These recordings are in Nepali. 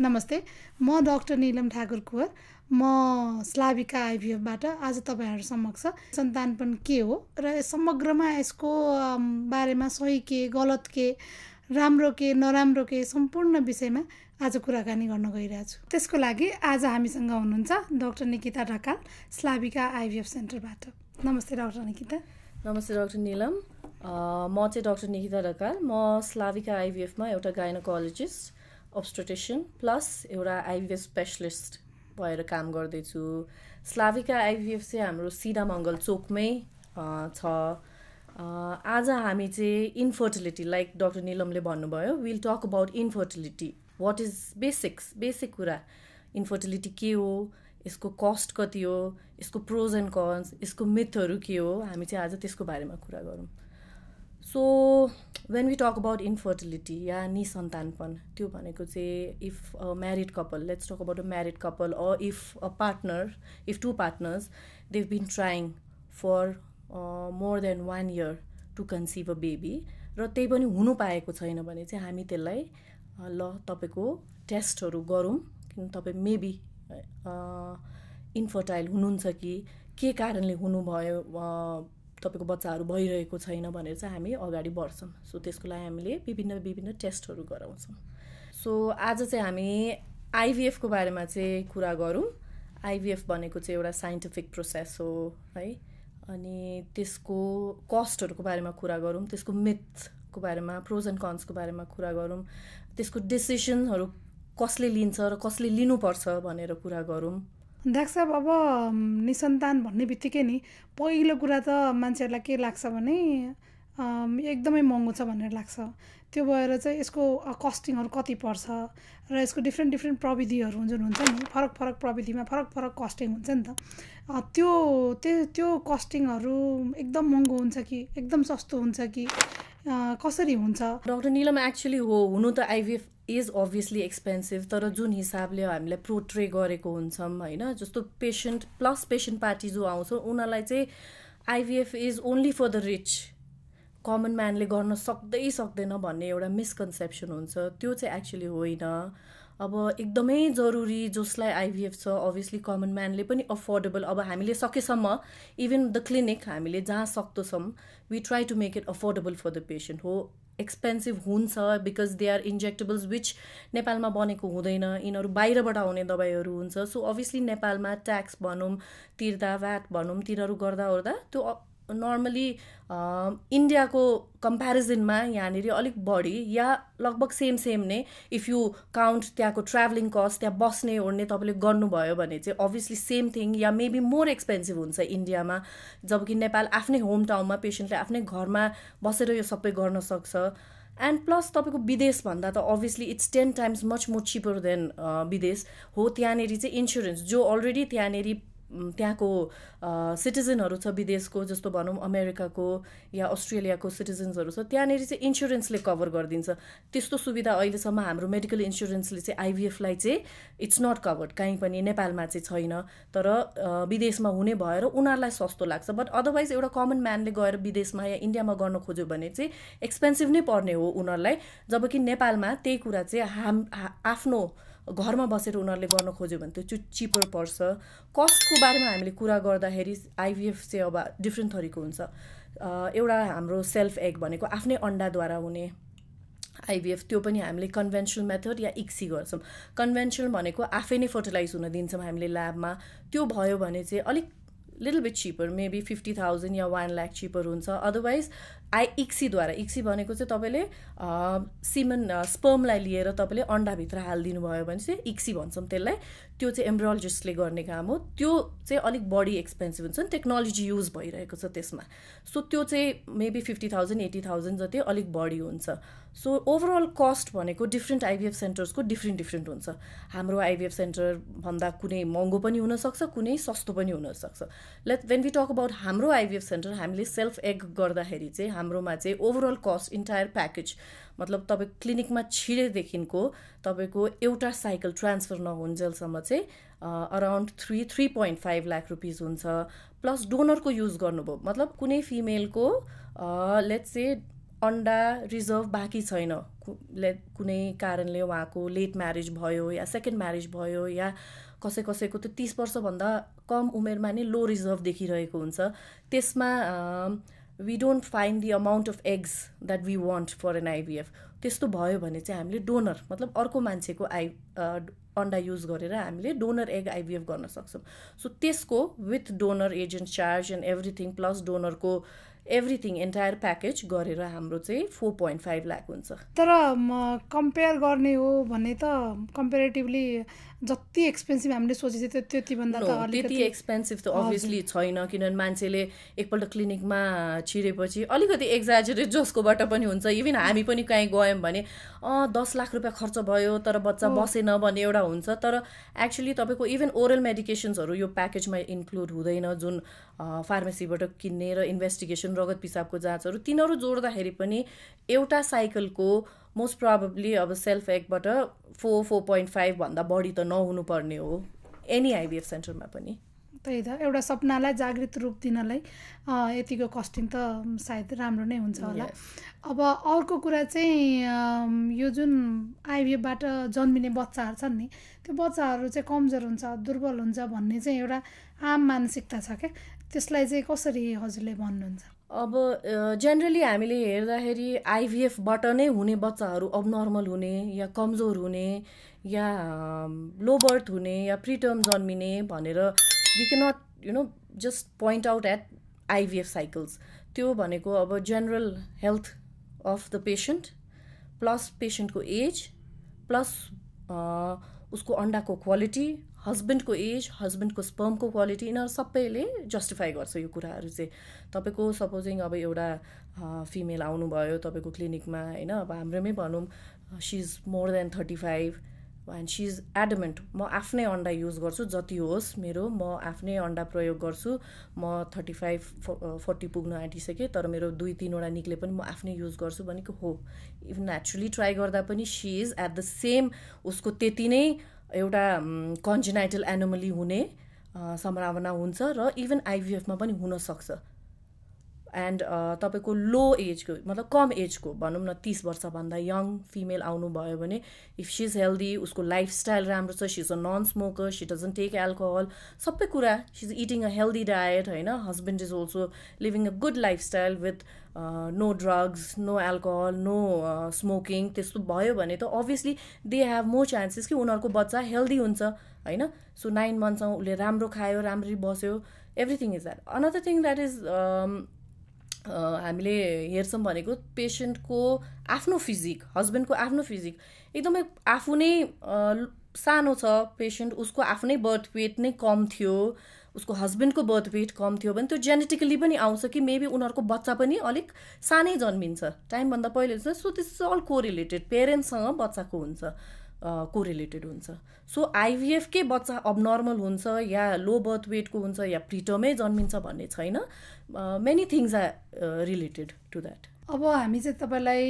नमस्ते, म डाक्टर नीलम ठाकुर कुँवर। म स्लाविका आइभीएफबाट आज तपाईहरु समक्ष सन्तानपन के हो र समग्रमा यसको बारेमा सही के गलत के राम्रो के नराम्रो के सम्पूर्ण विषयमा आज कुराकानी गर्न गइरहेको छु। त्यसको लागि आज हामीसँग हुनुहुन्छ डाक्टर निकिता ढकाल स्लाविका आइभीएफ सेन्टरबाट। नमस्ते डाक्टर निकिता। नमस्ते डाक्टर नीलम। म चाहिँ डाक्टर निकिता ढकाल। म स्लाविका आइभीएफमा एउटा गाइनोकोलोजिस्ट, obstetrician प्लस एउटा आइभीएफ स्पेशलिस्ट भएर काम गर्दैछु। स्लाविका आइभीएफ चाहिँ हाम्रो सिधा मङ्गल चोकमै छ। आज हामी चाहिँ इन्फर्टिलिटी, लाइक डाक्टर नीलमले भन्नुभयो, will talk about infertility. What is basic कुरा, इन्फर्टिलिटी के हो, यसको कस्ट कति हो, यसको प्रोज एन्ड कन्स, यसको मिथहरू के हो, हामी चाहिँ आज त्यसको बारेमा कुरा गरौँ। So when we talk about infertility या निसन्तानपन, त्यो भनेको चाहिँ if a married couple, let's talk about a married couple, or if two partners, they've been trying for more than 1 year to conceive a baby, र त्यही पनि हुनु पाएको छैन भने चाहिँ हामी त्यसलाई ल तपाईको टेस्टहरू गरौँ, किन तपाईँ मेबी इन्फर्टाइल हुनुहुन्छ कि के कारणले हुनुभयो, तपाईको बच्चाहरू भइरहेको छैन भनेर चाहिँ हामी अगाडि बढ्छौँ। सो त्यसको लागि हामीले विभिन्न टेस्टहरू गराउँछौँ। सो आज चाहिँ हामी आइभीएफको बारेमा चाहिँ कुरा गरौँ। आइभीएफ भनेको चाहिँ एउटा साइन्टिफिक प्रोसेस हो है, अनि त्यसको कस्टहरूको बारेमा कुरा गरौँ, त्यसको मिथको बारेमा, प्रोज एन्ड कन्सको बारेमा कुरा गरौँ, त्यसको डिसिजनहरू कसले लिन्छ र कसले लिनुपर्छ भनेर कुरा गरौँ। डाक्टर साहब, अब निसन्तान भन्ने बित्तिकै नि पहिलो कुरा त मान्छेहरूलाई के लाग्छ भने एकदमै महँगो छ भनेर लाग्छ। त्यो भएर चाहिँ यसको कस्टिङहरू कति पर्छ र यसको डिफ्रेन्ट प्रविधिहरू जुन हुन्छ नि, फरक प्रविधिमा फरक कस्टिङ हुन्छ नि त। त्यो कस्टिङहरू एकदम महँगो हुन्छ कि एकदम सस्तो हुन्छ कि कसरी हुन्छ? डाक्टर नीलम, एक्चुअली हुनु त आइभीएफ इज अभियसली एक्सपेन्सिभ, तर जुन हिसाबले हामीलाई प्रोट्रे गरेको हुन्छौँ होइन, जस्तो पेसेन्ट पार्टी जो आउँछ उनीहरूलाई चाहिँ IVF is only for the rich, common म्यानले गर्न सक्दैन भन्ने एउटा मिसकन्सेप्सन हुन्छ। त्यो चाहिँ एक्चुअली होइन। अब एकदमै जरुरी जसलाई आइभीएफ छ, अभियसली कमन म्यानले पनि अफोर्डेबल, अब हामीले सकेसम्म इभन द क्लिनिक हामीले जहाँ सक्दछौँ we try to make it affordable for the patient. हो एक्सपेन्सिभ हुन्छ because they are injectables which नेपालमा बनेको हुँदैन, यिनीहरू बाहिरबाट आउने दबाईहरू हुन्छ। सो अभियसली नेपालमा ट्याक्स भनौँ, तिर्दा भ्याट भनौँ, तिनीहरू गर्दा त्यो नर्मली इन्डियाको कम्पेरिजनमा यहाँनिर अलिक बढी या लगभग सेम नै। इफ यु काउन्ट त्यहाँको ट्राभलिङ कस्ट, त्यहाँ बस्ने ओर्ने तपाईँले गर्नुभयो भने चाहिँ अभियसली सेम थिङ या मेबी मोर एक्सपेन्सिभ हुन्छ इन्डियामा, जबकि नेपाल आफ्नै होम टाउनमा पेसेन्टले आफ्नै घरमा बसेर यो सबै गर्न सक्छ। एन्ड प्लस तपाईँको विदेश भन्दा त obviously it's 10 times much more cheaper then विदेश हो। त्यहाँनिर चाहिँ इन्सुरेन्स जो अलरेडी त्यहाँको सिटिजनहरू छ विदेशको, जस्तो भनौँ अमेरिकाको या अस्ट्रेलियाको सिटिजन्सहरू छ, त्यहाँनिर चाहिँ इन्सुरेन्सले कभर गरिदिन्छ। त्यस्तो सुविधा अहिलेसम्म हाम्रो मेडिकल इन्सुरेन्सले चाहिँ आइभीएफलाई चाहिँ इट्स नट कभर्ड, कहीँ पनि नेपालमा चाहिँ छैन, तर विदेशमा हुने भएर उनीहरूलाई सस्तो लाग्छ। बट अदरवाइज एउटा कमन म्यानले गएर विदेशमा या इन्डियामा गर्न खोज्यो भने चाहिँ एक्सपेन्सिभ नै पर्ने हो उनीहरूलाई, जबकि नेपालमा त्यही कुरा चाहिँ आफ्नो घरमा बसेर उनीहरूले गर्न खोज्यो भने त्यो चिपर पर्छ। कस्टको बारेमा हामीले कुरा गर्दाखेरि आइभीएफ चाहिँ अब डिफ्रेन्ट थरीको हुन्छ। एउटा हाम्रो सेल्फ एग भनेको आफ्नै अन्डाद्वारा हुने आइभीएफ, त्यो पनि हामीले कन्भेन्सनल मेथड या इक्सी गर्छौँ। कन्भेन्सनल भनेको आफै नै फर्टिलाइज हुन दिन्छौँ हामीले ल्याबमा, त्यो भयो भने चाहिँ अलिक लिटल बिट चिपर, मेबी 50,000 या 1 लाख चिपर हुन्छ। अदरवाइज इक्सीद्वारा, इक्सी भनेको चाहिँ तपाईँले स्पर्मलाई लिएर तपाईँले अन्डाभित्र हालिदिनु भयो भने चाहिँ इक्सी भन्छौँ त्यसलाई। त्यो चाहिँ एम्ब्रियोलोजिस्टले गर्ने काम हो। त्यो चाहिँ अलिक बढी एक्सपेन्सिभ हुन्छ, टेक्नोलोजी युज भइरहेको छ त्यसमा। सो त्यो चाहिँ मेबी 50,000 80,000 जति अलिक बढी हुन्छ। सो ओभरअल कस्ट भनेको डिफ्रेन्ट आइभीएफ सेन्टर्सको डिफ्रेन्ट हुन्छ। हाम्रो आइभीएफ सेन्टर भन्दा कुनै महँगो पनि हुनसक्छ, कुनै सस्तो पनि हुनसक्छ। वेन वी टक अबाउट हाम्रो आइभीएफ सेन्टर, हामीले सेल्फ एग गर्दाखेरि चाहिँ हाम्रोमा चाहिँ ओभरअल कस्ट इन्टायर प्याकेज, मतलब तपाईँ क्लिनिकमा छिरेदेखिको तपाईँको एउटा साइकल ट्रान्सफर नहुन्जेलसम्म चाहिँ अराउन्ड 3.5 लाख रुपिस हुन्छ। प्लस डोनरको युज गर्नुभयो, मतलब कुनै फिमेलको लेट्स से अन्डा रिजर्भ बाँकी छैन, कुनै कारणले उहाँको लेट म्यारेज भयो या सेकेन्ड म्यारेज भयो या कसैको त 30 वर्षभन्दा कम उमेरमा नै लो रिजर्भ देखिरहेको हुन्छ, त्यसमा we don't find the amount of eggs that we want for an IVF. त्यस्तो भयो भने चाहिँ हामीले डोनर मतलब अर्को मान्छेको अन्डा युज गरेर हामीले डोनर एग आइभीएफ गर्न सक्छौँ। सो त्यसको with donor agent charge and everything plus डोनरको एभ्रिथिङ एन्टायर प्याकेज गरेर हाम्रो चाहिँ 4.5 लाख हुन्छ। तर कम्पेयर गर्ने हो भने त कम्पेरेटिभली जति एक्सपेन्सिभ हामीले सोचेको थियो त्यतिभन्दा त त्यति एक्सपेन्सिभ त अभियसली छैन, किनभने मान्छेले एकपल्ट क्लिनिकमा छिरेपछि अलिकति एक्जाजरेट जसकोबाट पनि हुन्छ, इभन हामी पनि कहीँ गयौँ भने 10 लाख रुपियाँ खर्च भयो तर बच्चा बसेन भन्ने एउटा हुन्छ। तर एक्चुअली तपाईँको इभन ओरल मेडिकेसन्सहरू यो प्याकेजमा इन्क्लुड हुँदैन, जुन फार्मेसीबाट किन्ने र इन्भेस्टिगेसन रगत पिसाबको जाँचहरू तिनीहरू जोड्दाखेरि पनि एउटा साइकलको मोस्ट प्रोबेबली अब सेल्फ एगबाट 4.5 भन्दा बढी त नहुनु पर्ने हो एनी आइभीएफ सेन्टरमा पनि। त्यही त एउटा सपनालाई जागृत रूप दिनलाई यतिको कस्टिङ त सायद राम्रो नै हुन्छ होला। अब अर्को कुरा चाहिँ यो जुन आइभीएफबाट जन्मिने बच्चाहरू छन् नि, त्यो बच्चाहरू चाहिँ कमजोर हुन्छ, दुर्बल हुन्छ भन्ने चाहिँ एउटा आम मानसिकता छ क्या, त्यसलाई चाहिँ कसरी हजुरले भन्नुहुन्छ? अब जेनरली हामीले हेर्दाखेरि आइभीएफबाट नै हुने बच्चाहरू अबनर्मल हुने या कमजोर हुने या लो बर्थ हुने या प्रिटर्म जन्मिने भनेर we cannot just point out at IVF cycles. त्यो भनेको अब general health of the patient plus पेसेन्टको एज प्लस उसको अन्डाको क्वालिटी, हस्बेन्डको एज, हस्बेन्डको स्पर्मको क्वालिटी, यिनीहरू सबैले जस्टिफाई गर्छ यो कुराहरू चाहिँ। तपाईँको सपोजिङ अब एउटा फिमेल आउनुभयो तपाईँको क्लिनिकमा होइन, अब हाम्रोमै भनौँ she is more than 35 and she is adamant म आफ्नै अन्डा युज गर्छु जति होस् मेरो, म आफ्नै अन्डा प्रयोग गर्छु, म 35-40 पुग्न आँटिसकेँ तर मेरो 2-3वटा निक्ले पनि म आफ्नै युज गर्छु भनेको हो। इभन नेचुरली ट्राई गर्दा पनि she is at the same उसको त्यति नै एउटा कन्जेनाइटल एनोमली हुने सम्भावना हुन्छ र इभन आइभीएफमा पनि हुनसक्छ। एन्ड तपाईँको लो एजको मतलब कम एजको भनौँ न 30 वर्षभन्दा यङ फिमेल आउनुभयो भने इफ सी इज हेल्दी, उसको लाइफस्टाइल राम्रो छ, she is a non smoker, she doesn't take alcohol, सबै कुरा she is eating a healthy diet होइन, husband is also living a good lifestyle with no drugs, no alcohol, no smoking, त्यस्तो भयो भने त obviously they have more chances कि उनीहरूको बच्चा हेल्दी हुन्छ होइन। सो 9 मन्थसम्म उसले राम्रो खायो, राम्ररी बस्यो, everything is that. Another thing that is हामीले हेर्छौँ भनेको पेसेन्टको आफ्नो फिजिक, हस्बेन्डको आफ्नो फिजिक एकदमै आफू नै सानो छ पेसेन्ट, उसको आफ्नै बर्थ वेट नै कम थियो, उसको हस्बेन्डको बर्थ वेट कम थियो भने त्यो जेनेटिकली पनि आउँछ कि मेबी उनीहरूको बच्चा पनि अलिक सानै जन्मिन्छ टाइमभन्दा पहिले हुन्छ। So this is all correlated, पेरेन्ट्ससँग बच्चाको हुन्छ कोरिलेटेड हुन्छ। सो आइभीएफकै बच्चा अबनर्मल हुन्छ या लो बर्थ वेटको हुन्छ या प्रिटर्मै जन्मिन्छ भन्ने छैन, many things are related to that. अब हामी चाहिँ तपाईँलाई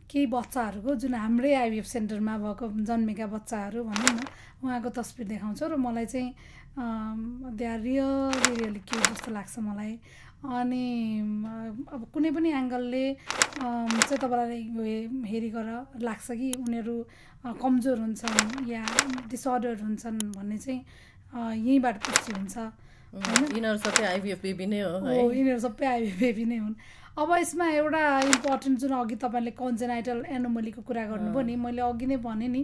केही बच्चाहरूको जुन हाम्रै आइभीएफ सेन्टरमा भएको जन्मेका बच्चाहरू भनौँ न उहाँको तस्बिर देखाउँछौँ र मलाई चाहिँ दे आर रियली क्युट जस्तो लाग्छ मलाई। अनि अब कुनै पनि एङ्गलले चाहिँ तपाईँलाई हेरिकर लाग्छ कि उनीहरू कमजोर हुन्छन् या डिसअर्डर हुन्छन् भन्ने चाहिँ यहीँबाट पुष्टि हुन्छ होइन। यिनीहरू सबै आइभीएफ बेबी नै हो, यिनीहरू सबै आइभीएफ बेबी नै हुन्। अब यसमा एउटा इम्पोर्टेन्ट जुन अघि तपाईँले कन्जेनाइटल एनोमलीको कुरा गर्नुभयो नि, मैले अघि नै भने नि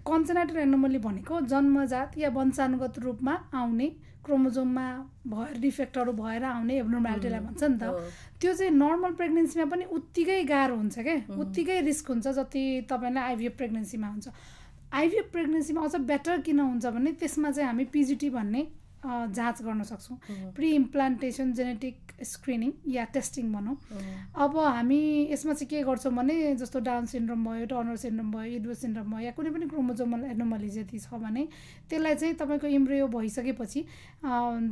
कन्जेनाइटल एनोमली भनेको जन्मजात या वंशानुगत रूपमा आउने क्रोमोजोममा भएर डिफेक्टहरू भएर आउने एब्नर्म्यालिटीलाई भन्छ नि त। त्यो चाहिँ नर्मल प्रेग्नेन्सीमा पनि उत्तिकै गाह्रो हुन्छ क्या, उत्तिकै रिस्क हुन्छ जति तपाईँलाई आइभीएफ प्रेग्नेन्सीमा हुन्छ। आइभीएफ प्रेग्नेन्सीमा अझ बेटर किन हुन्छ भने त्यसमा चाहिँ हामी पिजिटी भन्ने जाँच गर्न सक्छौँ, प्री इम्प्लान्टेसन जेनेटिक स्क्रिनिङ या टेस्टिङ भनौँ। अब हामी यसमा चाहिँ के गर्छौँ भने जस्तो डाउन सिन्ड्रोम भयो, टर्नर सिन्ड्रोम भयो, इडवर्ड सिन्ड्रोम भयो या कुनै पनि क्रोमोजोमल एनोमली यदि छ भने त्यसलाई चाहिँ तपाईँको इम्ब्रियो भइसकेपछि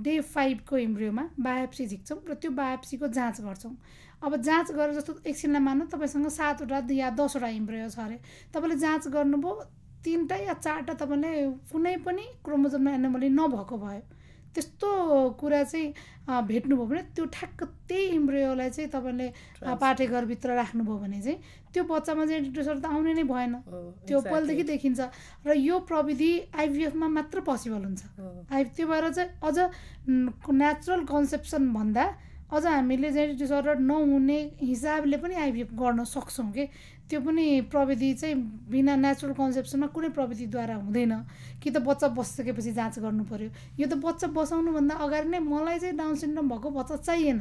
डे 5 को इम्ब्रियोमा बायोप्सी झिक्छौँ र त्यो बायोप्सीको जाँच गर्छौँ। अब जाँच गरेर जस्तो एकछिनलाई मान्नु तपाईँसँग 7वटा या 10वटा इम्ब्रियो छ अरे, तपाईँले जाँच गर्नुभयो 3टा या 4टा तपाईँले कुनै पनि क्रोमोजोममा एनोमली नभएको भयो, त्यस्तो कुरा चाहिँ भेट्नुभयो भने त्यो ठ्याक्क त्यही इम्ब्रियोलाई चाहिँ तपाईँले पाठेघरभित्र राख्नुभयो भने चाहिँ त्यो बच्चामा जेनेटिक डिसअर्डर त आउने नै भएन, त्यो पहिलेदेखि देखिन्छ। र यो प्रविधि आइभीएफमा मात्र पोसिबल हुन्छ। त्यो भएर चाहिँ अझ नेचुरल कन्सेप्सन भन्दा अझ हामीले जेनेटिक डिसअर्डर नहुने हिसाबले पनि आइभीएफ गर्न सक्छौँ कि त्यो पनि प्रविधि चाहिँ बिना नेचुरल कन्सेप्सनमा कुनै प्रविधिद्वारा हुँदैन कि त बच्चा बसिसकेपछि जाँच गर्नु पर्यो। यो त बच्चा बसाउनुभन्दा अगाडि नै मलाई चाहिँ डाउन सिन्ड्रोम भएको बच्चा चाहिएन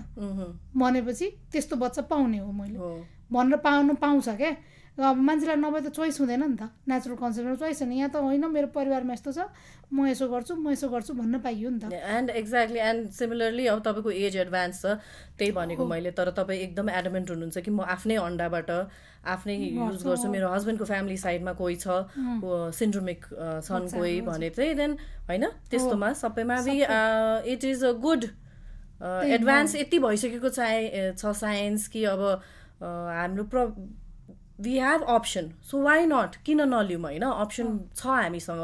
भनेपछि त्यस्तो बच्चा पाउने हो मैले भनेर पाउँछ क्या। अब मान्छेलाई नभए त चोइस हुँदैन नि त, नेचुरल कन्सेप्टमा चोइस छैन। यहाँ त होइन मेरो परिवारमा यस्तो छ, म यसो गर्छु भन्न पाइयो नि त। एन्ड एक्ज्याक्टली एन्ड सिमिलरली अब तपाईँको एज एडभान्स छ त्यही भनेको मैले, तर तपाईँ एकदम एडमेन्ट हुनुहुन्छ कि म आफ्नै अन्डाबाट आफ्नै युज गर्छु, मेरो हस्बेन्डको फ्यामिली साइडमा कोही छ सिन्ड्रोमिक छन् कोही भने चाहिँ देन होइन त्यस्तोमा सबैमा it is a good advance यति भइसकेको छ साइन्स कि अब हाम्रो we have option, so why not, किन नलिउँ होइन, अप्सन छ हामीसँग।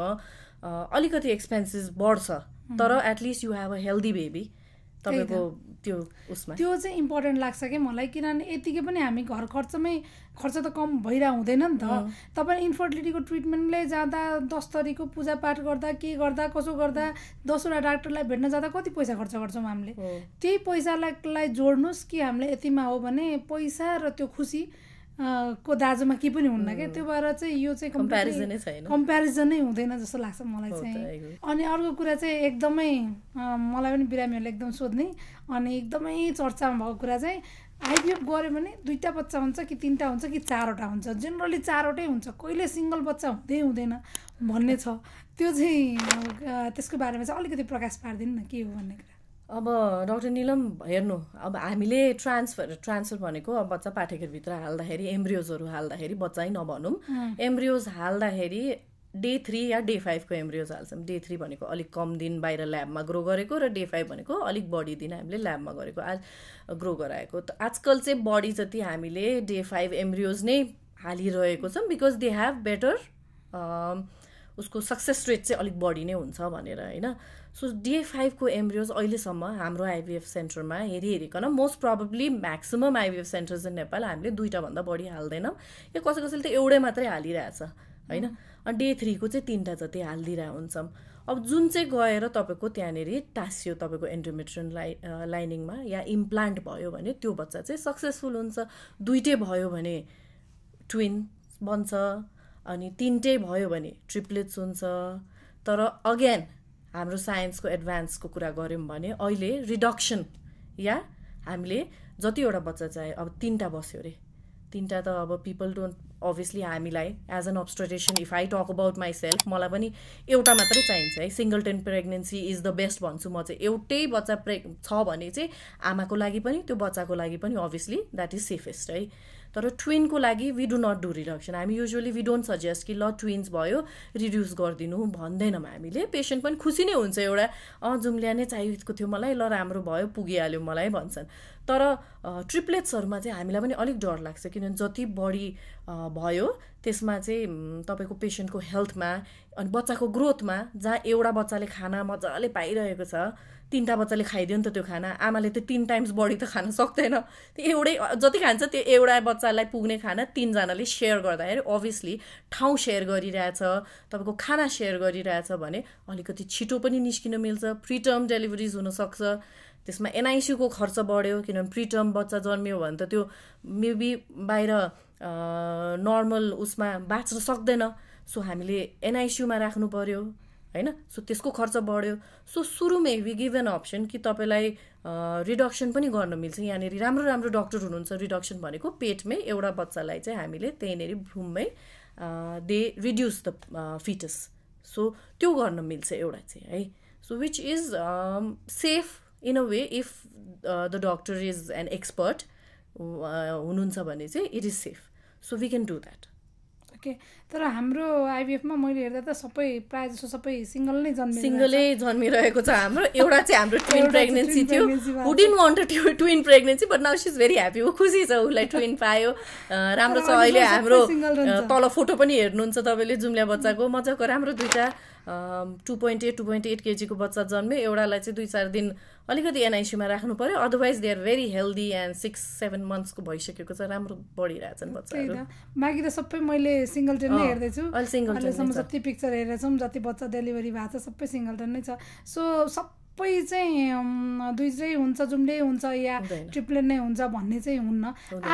अलिकति एक्सपेन्सेस बढ्छ तर at least you have a healthy baby तपाईँको त्यो उसमा त्यो चाहिँ इम्पोर्टेन्ट लाग्छ क्या मलाई। किनभने यतिकै पनि हामी घर खर्च त कम भइरहेको हुँदैन नि त। तपाईँ इन्फर्टिलिटीको ट्रिटमेन्टले जाँदा 10 थरीको पूजापाठ गर्दा के गर्दा कसो गर्दा 10वटा डाक्टरलाई भेट्न जाँदा कति पैसा खर्च गर्छौँ हामीले। त्यही पैसालाई जोड्नुहोस् कि हामीले यतिमा हो भने पैसा र त्यो खुसी को दाजुमा के पनि हुन्न क्या। त्यो भएर चाहिँ यो चाहिँ कम्पेरिजनै हुँदैन जस्तो लाग्छ मलाई चाहिँ। अनि अर्को कुरा चाहिँ एकदमै मलाई पनि बिरामीहरूले एकदम सोध्ने अनि एकदमै चर्चामा भएको कुरा चाहिँ आइभीएफ गऱ्यो भने 2टा बच्चा हुन्छ कि 3टा हुन्छ कि 4वटा हुन्छ, जेनरली 4वटै हुन्छ, कहिले सिङ्गल बच्चा हुँदैन भन्ने छ। त्यो चाहिँ त्यसको बारेमा चाहिँ अलिकति प्रकाश पारिदिनु न के हो भन्ने कुरा। अब डाक्टर निलम हेर्नु, अब हामीले ट्रान्सफर भनेको अब बच्चा पाठेघरभित्र हाल्दाखेरि एम्ब्रियोजहरू हाल्दाखेरि बच्चै नभनौँ, एम्ब्रियोज हाल्दाखेरि डे 3 या डे 5 को एम्ब्रियोज हाल्छौँ। डे 3 भनेको अलिक कम दिन बाहिर ल्याबमा ग्रो गरेको र डे 5 भनेको अलिक बढी दिन हामीले ल्याबमा गरेको ग्रो गराएको। त आजकल चाहिँ बढी जति हामीले डे 5 एम्ब्रियोज नै हालिरहेको छौँ बिकज दे हेभ बेटर उसको सक्सेस रेट चाहिँ अलिक बढी नै हुन्छ भनेर होइन। सो डे 5 को एम्ब्रियोज अहिलेसम्म हाम्रो आइभीएफ सेन्टरमा हेरिकन most probably maximum IVF centers in Nepal हामीले 2टा भन्दा बढी हाल्दैनौँ, या कसैले त एउटै मात्रै हालिरहेछ होइन। अनि डे 3 को चाहिँ 3टा जति हालिदिरहेको हुन्छौँ। अब जुन चाहिँ गएर तपाईँको त्यहाँनिर टाँसियो तपाईँको एन्डोमेट्रियन लाइनिङमा या इम्प्लान्ट भयो भने त्यो बच्चा चाहिँ सक्सेसफुल हुन्छ। 2टै भयो भने ट्विन्स बन्छ अनि 3टै भयो भने ट्रिप्लेट्स हुन्छ। तर अगेन हाम्रो साइन्सको एडभान्सको कुरा गऱ्यौँ भने अहिले रिडक्सन या हामीले जतिवटा बच्चा चाहे अब 3टा बस्यो अरे 3टा त अब पिपल डोन्ट अभियसली हामीलाई as an obstetrician if I talk about myself मलाई पनि एउटा मात्रै चाहिन्छ है। Singleton pregnancy is the best भन्छु म चाहिँ। एउटै बच्चा छ भने चाहिँ आमाको लागि पनि त्यो बच्चाको लागि पनि अभियसली द्याट इज सेफेस्ट है। तर ट्विनको लागि we do not do reduction. हामी युजुअली वी डोन्ट सजेस्ट कि ल ट्विन्स भयो रिड्युस गरिदिनु भन्दैनौँ हामीले। पेसेन्ट पनि खुसी नै हुन्छ, एउटा जुम्लिया नै चाहिएको थियो मलाई, ल राम्रो भयो पुगिहाल्यो मलाई भन्छन्। तर ट्रिप्लेट्सहरूमा चाहिँ हामीलाई पनि अलिक डर लाग्छ किनभने जति बढी भयो त्यसमा चाहिँ तपाईँको पेसेन्टको हेल्थमा अनि बच्चाको ग्रोथमा, जहाँ एउटा बच्चाले खाना मजाले पाइरहेको छ 3टा बच्चाले खाइदियो नि त त्यो खाना, आमाले त 3 टाइम्स बढी त खान सक्दैन। त्यो एउटै जति खान्छ त्यो एउटा बच्चालाई पुग्ने खाना 3जनाले सेयर गर्दाखेरि अभियसली ठाउँ सेयर गरिरहेछ, तपाईँको खाना सेयर गरिरहेछ भने अलिकति छिटो पनि निस्किन मिल्छ। प्रिटर्म डेलिभरिज हुनसक्छ, त्यसमा एनआइसियूको खर्च बढ्यो किनभने प्रिटर्म बच्चा जन्मियो भने त त्यो मेबी बाहिर नर्मल उसमा बाँच्न सक्दैन। सो हामीले एनआइसियूमा राख्नु पर्यो होइन। सो त्यसको खर्च बढ्यो। सो सुरुमै वी गिभ एन अप्सन कि तपाईँलाई रिडक्सन पनि गर्न मिल्छ। यहाँनिर राम्रो राम्रो डक्टर हुनुहुन्छ। रिडक्सन भनेको पेटमै एउटा बच्चालाई चाहिँ हामीले त्यहीँनिर भ्रूममै they reduce the fetus. So त्यो गर्न मिल्छ एउटा चाहिँ है। So which is safe in a way if the doctor is an expert हुनुहुन्छ भने चाहिँ it is safe. So we can do that. के तर हाम्रो आइभीएफमा मैले हेर्दा त सबै प्रायः जसो सबै सिङ्गल नै सिङ्गलै जन्मिरहेको छ हाम्रो एउटा चाहिँ हाम्रो ट्विन प्रेग्नेन्सी थियो who didn't want a twin pregnancy but now she is very happy ऊ खुसी छ उसलाई ट्विन पायो राम्रो छ अहिले हाम्रो तल फोटो पनि हेर्नुहुन्छ तपाईँले जुम्ल्या बच्चाको मजाको राम्रो दुईटा 2.8 केजीको बच्चा जन्म्यो एउटालाई चाहिँ 2-4 दिन अलिकति एनआइसीमा राख्नु पर्यो otherwise they are very healthy and 6-7 मन्थ्सको भइसकेको छ राम्रो बढिरहेछन् बच्चाहरू बाँकी त सबै मैले सिङ्गलटन नै हेर्दैछु अहिलेसम्म जति पिक्चर हेरेर छौँ जति बच्चा डेलिभरी भएको छ सबै सिङ्गलटन नै छ सो सबै चाहिँ दुईटै हुन्छ जुम्लै हुन्छ या ट्रिप्लेट नै हुन्छ भन्ने चाहिँ हुन्न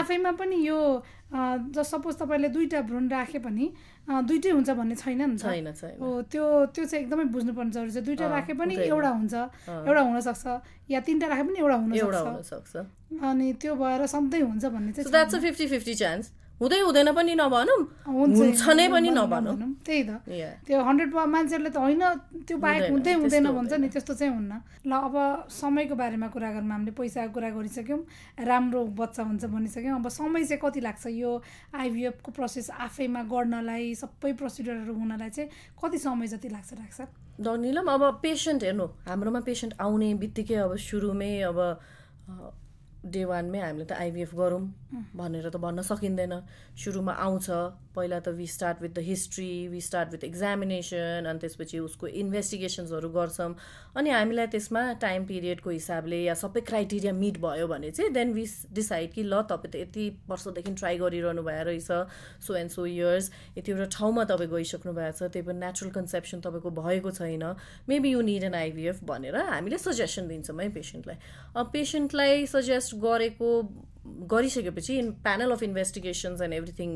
आफैमा पनि यो सपोज तपाईँले 2टा भ्रूण राखे पनि दुईटै हुन्छ भन्ने छैन नि त हो त्यो चाहिँ एकदमै बुझ्नुपर्ने जरुरी छ 2टा राखे पनि एउटा हुन्छ एउटा हुनसक्छ या 3टा राखे पनि एउटा हुनसक्छ अनि त्यो भएर सधैँ हुन्छ भन्ने चाहिँ द्याट्स अ 50-50 चान्स हुँदै हुँदैन पनि नभनौँ हुन्छ नै पनि नभनौँ त्यही त त्यो 100 मान्छेहरूले त होइन त्यो बाहेक हुँदै हुँदैन भन्छ नि त्यस्तो चाहिँ हुन्न ल अब समयको बारेमा कुरा गरौँ हामीले पैसाको कुरा गरिसक्यौँ राम्रो बच्चा हुन्छ भनिसक्यौँ अब समय चाहिँ कति लाग्छ यो आइभीएफको प्रोसेस आफैमा गर्नलाई सबै प्रोसिडरहरू हुनलाई चाहिँ कति समय जति लाग्छ डनिलम अब पेसेन्ट हेर्नु हाम्रोमा पेसेन्ट आउने बित्तिकै अब सुरुमै अब डे 1मै हामीले त आइभीएफ गरौँ भनेर त भन्न सकिँदैन सुरुमा आउँछ पहिला त we start with the history we start with examination अनि त्यसपछि उसको इन्भेस्टिगेसन्सहरू गर्छौँ अनि हामीलाई त्यसमा टाइम पिरियडको हिसाबले या सबै क्राइटेरिया मिट भयो भने चाहिँ देन वी डिसाइड कि ल तपाईँ त यति वर्षदेखि ट्राई गरिरहनु भयो रहेछ सो एन्ड सो इयर्स यतिवटा ठाउँमा तपाईँ गइसक्नु भएको छ त्यही पनि नेचुरल कन्सेप्सन तपाईँको भएको छैन maybe you need an IVF भनेर हामीले सजेसन दिन्छौँ है पेसेन्टलाई अब पेसेन्टलाई सजेस्ट गरिसकेपछि in panel of investigations and everything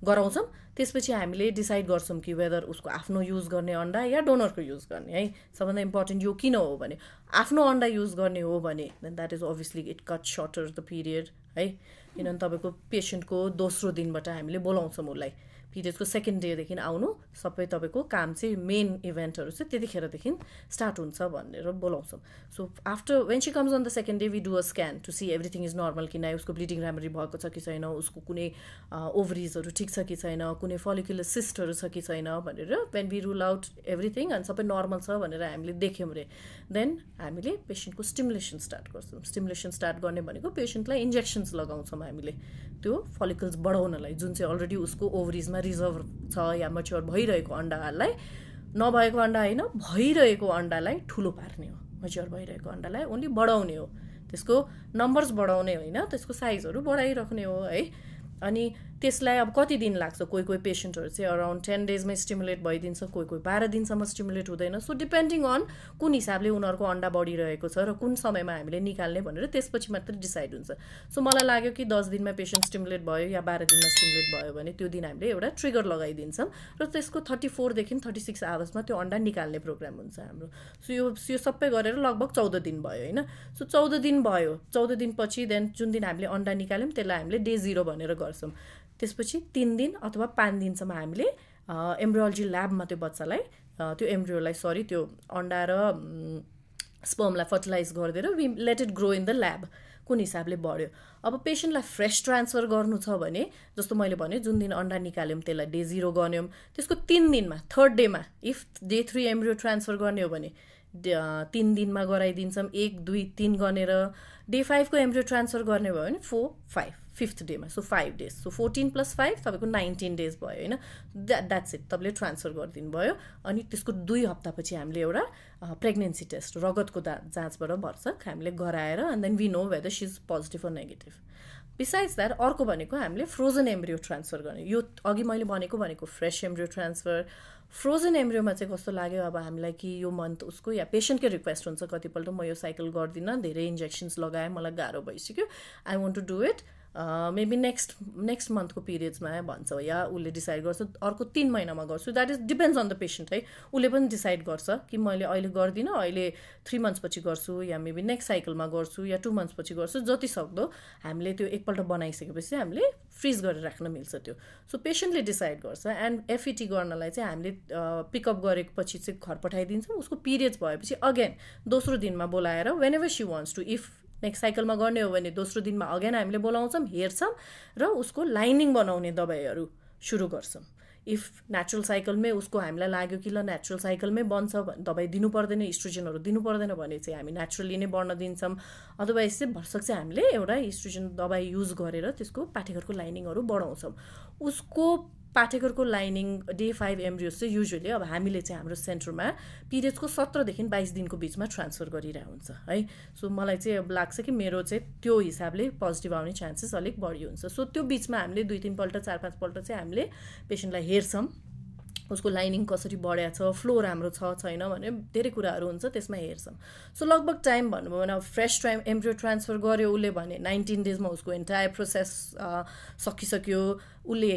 गराउँछौँ त्यसपछि हामीले डिसाइड गर्छौँ कि वेदर उसको आफ्नो युज गर्ने अन्डा या डोनरको युज गर्ने है सबभन्दा इम्पोर्टेन्ट यो किन हो भने आफ्नो अन्डा युज गर्ने हो भने then that is obviously it cut shorter the period है किनभने तपाईँको पेसेन्टको दोस्रो दिनबाट हामीले बोलाउँछौँ उसलाई पिरियड्सको सेकेन्ड डेदेखि आउनु सबै तपाईँको काम चाहिँ मेन इभेन्टहरू चाहिँ त्यतिखेरदेखि स्टार्ट हुन्छ भनेर बोलाउँछौँ so after when she comes on the second day we do a scan to see everything is normal कि न उसको ब्लिडिङ राम्ररी भएको छ कि छैन उसको कुनै ओभरिजहरू ठिक छ कि छैन कुनै फलिकुलर सिस्टहरू छ कि छैन भनेर when we rule out everything अनि सबै नर्मल छ भनेर हामीले देख्यौँ रे देन हामीले पेसेन्टको स्टिमुलेसन स्टार्ट गर्छौँ स्टिमुलेसन स्टार्ट गर्ने भनेको पेसेन्टलाई इन्जेक्सन्स लगाउँछौँ हामीले त्यो फलिकल्स बढाउनलाई जुन चाहिँ अलरेडी उसको ओभरिजमा रिजर्भ छ या मच्योर भइरहेको अन्डाहरूलाई नभएको अन्डा होइन भइरहेको अन्डालाई ठुलो पार्ने हो मच्योर भइरहेको अन्डालाई ओन्ली बढाउने हो त्यसको नम्बर्स बढाउने होइन त्यसको साइजहरू बढाइराख्ने हो है अनि त्यसलाई अब कति दिन लाग्छ कोही पेसेन्टहरू चाहिँ अराउन्ड 10 डेजमै स्टिमुलेट भइदिन्छ कोही 12 दिनसम्म स्टिमुलेट हुँदैन सो डिपेन्डिङ अन कुन हिसाबले उनीहरूको अन्डा बढिरहेको छ र कुन समयमा हामीले निकाल्ने भनेर त्यसपछि मात्रै डिसाइड हुन्छ सो मलाई लाग्यो कि 10 दिनमा पेसेन्ट स्टिमुलेट भयो या 12 दिनमा स्टिमुलेट भयो भने त्यो दिन हामीले एउटा ट्रिगर लगाइदिन्छौँ र त्यसको 34 देखि 36 आवर्समा त्यो अन्डा निकाल्ने प्रोग्राम हुन्छ हाम्रो सो यो सबै गरेर लगभग 14 दिन भयो होइन सो 14 दिन भयो 14 दिनपछि देन जुन दिन हामीले अन्डा निकाल्यौँ त्यसलाई हामीले डे 0 भनेर गर्छौँ त्यसपछि 3 दिन अथवा 5 दिनसम्म हामीले एम्ब्रियोलोजी ल्याबमा त्यो बच्चालाई त्यो एम्ब्रियोलाई त्यो अन्डा र स्पर्मलाई फर्टिलाइज गरिदिएर we let it grow in the lab कुन हिसाबले बढ्यो अब पेसेन्टलाई फ्रेस ट्रान्सफर गर्नु छ भने जस्तो मैले भने जुन दिन अन्डा निकाल्यौँ त्यसलाई डे 0 गर्यौँ त्यसको 3 दिनमा थर्ड डेमा इफ डे 3 एम्ब्रियो ट्रान्सफर गर्ने हो भने 3 दिनमा गराइदिन्छौँ 1, 2, 3 गरेर डे 5 को एम्ब्रियो ट्रान्सफर गर्ने भयो भने 4, 5 5th डेमा सो 5 डेज सो 14 + 5 तपाईँको 19 डेज भयो होइन द्याट्स इट तपाईँले ट्रान्सफर गरिदिनु भयो अनि त्यसको 2 हप्तापछि हामीले एउटा प्रेग्नेन्सी टेस्ट रगतको जाँचबाट भर्सक हामीले गराएर and then we know whether she is positive or negative besides that अर्को भनेको हामीले फ्रोजन एम्ब्रियो ट्रान्सफर गर्ने यो अघि मैले भनेको फ्रेस एम्ब्रियो ट्रान्सफर फ्रोजन एम्ब्रियोमा चाहिँ कस्तो लाग्यो अब हामीलाई कि यो मन्थ उसको या पेसेन्टकै रिक्वेस्ट हुन्छ कतिपल्ट म यो साइकल गर्दिनँ धेरै इन्जेक्सन्स लगाएँ मलाई गाह्रो भइसक्यो I want to do it maybe next मन्थको पिरियड्समा भन्छ या उसले डिसाइड गर्छ अर्को 3 महिनामा गर्छु that is depends on the patient है उसले पनि डिसाइड गर्छ कि मैले अहिले गर्दिनँ अहिले 3 मन्थ्सपछि गर्छु या मेबी नेक्स्ट साइकलमा गर्छु या 2 मन्थ्सपछि गर्छु जति सक्दो हामीले त्यो एकपल्ट बनाइसकेपछि हामीले फ्रिज गरेर राख्न मिल्छ त्यो सो पेसेन्टले डिसाइड गर्छ एन्ड एफइटी गर्नलाई चाहिँ हामीले पिकअप गरेपछि चाहिँ घर पठाइदिन्छौँ उसको पिरियड्स भएपछि अगेन दोस्रो दिनमा बोलाएर whenever she wants to if next साइकलमा गर्ने हो भने दोस्रो दिनमा अगेन हामीले बोलाउँछौँ हेर्छौँ र उसको लाइनिङ बनाउने दबाईहरू सुरु गर्छौँ इफ नेचुरल साइकलमै उसको हामीलाई लाग्यो कि ल नेचुरल साइकलमै बन्छ दबाई दिनु पर्दैन इस्ट्रोजनहरू दिनु पर्दैन भने चाहिँ हामी नेचुरली नै बढ्न दिन्छौँ अदरवाइज चाहिँ भरसक चाहिँ हामीले एउटा इस्ट्रोजन दबाई युज गरेर त्यसको पाठेघरको लाइनिङहरू बढाउँछौँ उसको पाठेघरको लाइनिङ डे 5 एम्ब्रियोस चाहिँ युजुअली अब हामीले चाहिँ हाम्रो सेन्टरमा पिरियड्सको 17 देखि 22 दिनको बिचमा ट्रान्सफर गरिरहेको हुन्छ है सो मलाई चाहिँ अब लाग्छ कि मेरो चाहिँ त्यो हिसाबले पोजिटिभ आउने चान्सेस अलिक बढी हुन्छ सो त्यो बिचमा हामीले 2-3 पल्ट 4-5 पल्ट चाहिँ हामीले पेसेन्टलाई हेर्छौँ उसको लाइनिङ कसरी बढ्या छ फ्लो राम्रो छ छैन भने धेरै कुराहरू हुन्छ त्यसमा हेर्छौँ सो लगभग टाइम भन्नुभयो भने अब फ्रेस टाइम एम्ब्रियो ट्रान्सफर गर्यो उसले भने 19 डेजमा उसको एन्टायर प्रोसेस सकिसक्यो उसले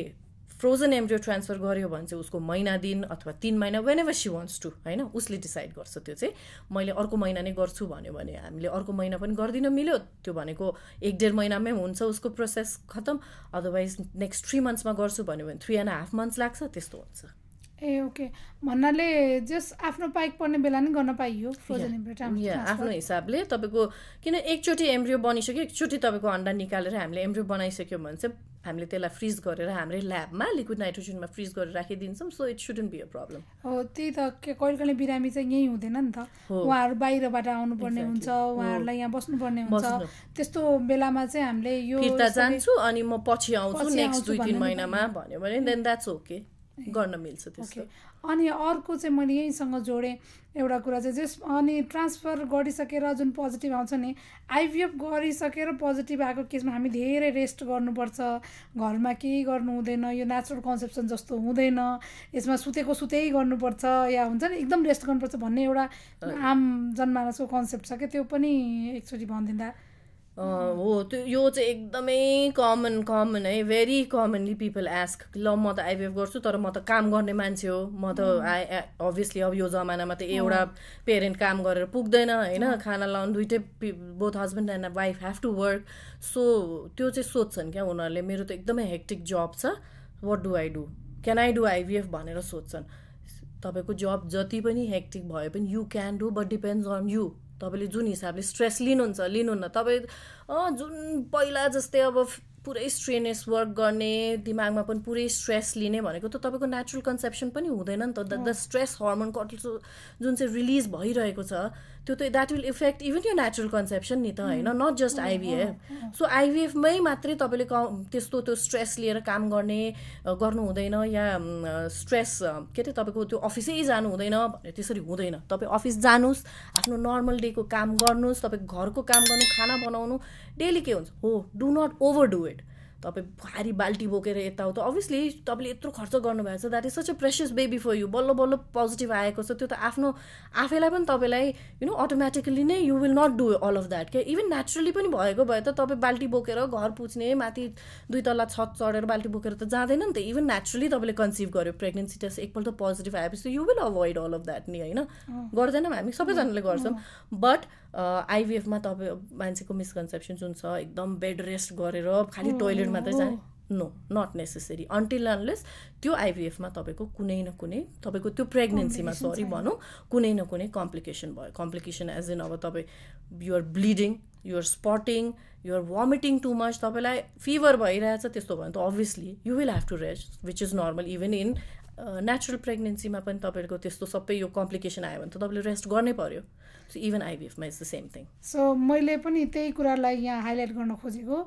फ्रोजन एम्ब्रियो ट्रान्सफर गर्यो भने चाहिँ उसको महिना दिन अथवा 3 महिना whenever she wants to होइन उसले डिसाइड गर्छ त्यो चाहिँ मैले अर्को महिना नै गर्छु भन्यो भने हामीले अर्को महिना पनि गर्दिन मिल्यो त्यो भनेको 1-1.5 महिनामै हुन्छ उसको प्रोसेस खतम अदरवाइज नेक्स्ट 3 मन्थ्समा गर्छु भन्यो भने 3.5 मन्थ्स लाग्छ त्यस्तो हुन्छ ए ओके भन्नाले जस्ट आफ्नो पाइक पर्ने बेला नै गर्न पाइयो फ्रोजन एम्ब्रियो आफ्नो हिसाबले तपाईँको किन एकचोटि एम्ब्रियो बनिसक्यो एकचोटि तपाईँको अन्डा निकालेर हामीले एम्ब्रियो बनाइसक्यो भने चाहिँ हामीले त्यसलाई फ्रिज गरेर हाम्रै ल्याबमा लिक्विड नाइट्रोजनमा फ्रिज गरेर राखिदिन्छौँ so it shouldn't be a problem हो त्यही त कहिले कहिले बिरामी चाहिँ यहीँ हुँदैन नि त उहाँहरू बाहिरबाट आउनुपर्ने हुन्छ उहाँहरूलाई यहाँ बस्नुपर्ने हुन्छ त्यस्तो बेलामा चाहिँ हामीले यो फिर्ता जान्छु अनि म पछि आउँछु नेक्स्ट 2-3 महिनामा भन्यो भने देन द्याट्स ओके गर्न मिल्छ त्यस्तो अनि अर्को चाहिँ मैले यहीसँग जोडेँ एउटा कुरा चाहिँ जस अनि ट्रान्सफर गरिसकेर जुन पोजिटिभ आउँछ नि आइभिएफ गरिसकेर पोजिटिभ आएको केसमा हामी धेरै रेस्ट गर्नुपर्छ घरमा केही गर्नु हुँदैन यो नेचुरल कन्सेप्सन जस्तो हुँदैन यसमा सुतेकै गर्नुपर्छ या हुन्छ नि एकदम रेस्ट गर्नुपर्छ भन्ने एउटा आम जनमानसको कन्सेप्ट छ क्या त्यो पनि एकचोटि भनिदिँदा हो त्यो यो चाहिँ एकदमै कमन है भेरी कमनली पिपल आस्क ल म त आइभिएफ गर्छु तर म त काम गर्ने मान्छे हो म त अभियसली अब यो जमानामा त एउटा पेरेन्ट काम गरेर पुग्दैन होइन खाना लाउनु दुइटै both husband and wife have to work so त्यो चाहिँ सोध्छन् क्या उनीहरूले मेरो त एकदमै हेक्टिक जब छ what do I do can I do IVF भनेर सोध्छन् तपाईँको जब जति पनि हेक्टिक भए पनि you can do but depends on you तपाईँले जुन हिसाबले स्ट्रेस लिनुहुन्न तपाईँ जुन पहिला जस्तै अब पुरै स्ट्रेनेस वर्क गर्ने दिमागमा पनि पुरै स्ट्रेस लिने भनेको त तपाईँको नेचुरल कन्सेप्सन पनि हुँदैन नि त द स्ट्रेस हर्मोन कर्टिसोल जुन चाहिँ रिलिज भइरहेको छ त्यो त द्याट विल इफेक्ट इभन यो नेचुरल कन्सेप्सन नि त होइन नट जस्ट आइभिएफ सो आइभिएफमै मात्रै तपाईँले त्यस्तो त्यो स्ट्रेस लिएर काम गर्नु हुँदैन या स्ट्रेस के अरे तपाईँको त्यो अफिसै जानु हुँदैन भने त्यसरी हुँदैन तपाईँ अफिस जानुहोस् आफ्नो नर्मल डेको काम गर्नुहोस् तपाईँ घरको काम गर्नु खाना बनाउनु डेली के हुन्छ हो do not over do it तपाईँ भारी बाल्टी बोकेर यताउता अभियसली तपाईँले यत्रो खर्च गर्नुभएको छ that is such a precious baby for you बल्ल बल्ल पोजिटिभ आएको छ त्यो त आफ्नो आफैलाई पनि तपाईँलाई यु नो अटोमेटिकली नै you will not do all of that क्या इभन नेचुरली पनि भएको भए त तपाईँ बाल्टी बोकेर घर पुछ्ने माथि 2 तल्ला छत चढेर बाल्टी बोकेर त जाँदैन नि त इभन नेचुरली तपाईँले कन्सिभ गर्यो प्रेग्नेन्सी टेस्ट एकपल्ट पोजिटिभ आएपछि you will avoid all of that नि होइन गर्दैनौँ हामी सबैजनाले गर्छौँ बट आइभिएफमा तपाईँ मान्छेको मिसकन्सेप्सन जुन छ एकदम बेड रेस्ट गरेर खालि टोइलेट मात्रै जाने no not necessary until unless त्यो आइभिएफमा तपाईँको कुनै न कुनै तपाईँको त्यो प्रेग्नेन्सीमा सरी भनौँ कुनै न कुनै कम्प्लिकेसन भयो कम्प्लिकेसन एज इन अब तपाईँ your bleeding your spotting your vomiting too much तपाईँलाई फिभर भइरहेछ त्यस्तो भयो भने त obviously you will have to rest which is normal even in natural प्रेग्नेन्सीमा पनि तपाईँको त्यस्तो सबै यो कम्प्लिकेसन आयो भने त तपाईँले रेस्ट गर्नै पर्यो सो इभन आइभिएफमा is the same thing so मैले पनि त्यही कुरालाई यहाँ हाइलाइट गर्न खोजेको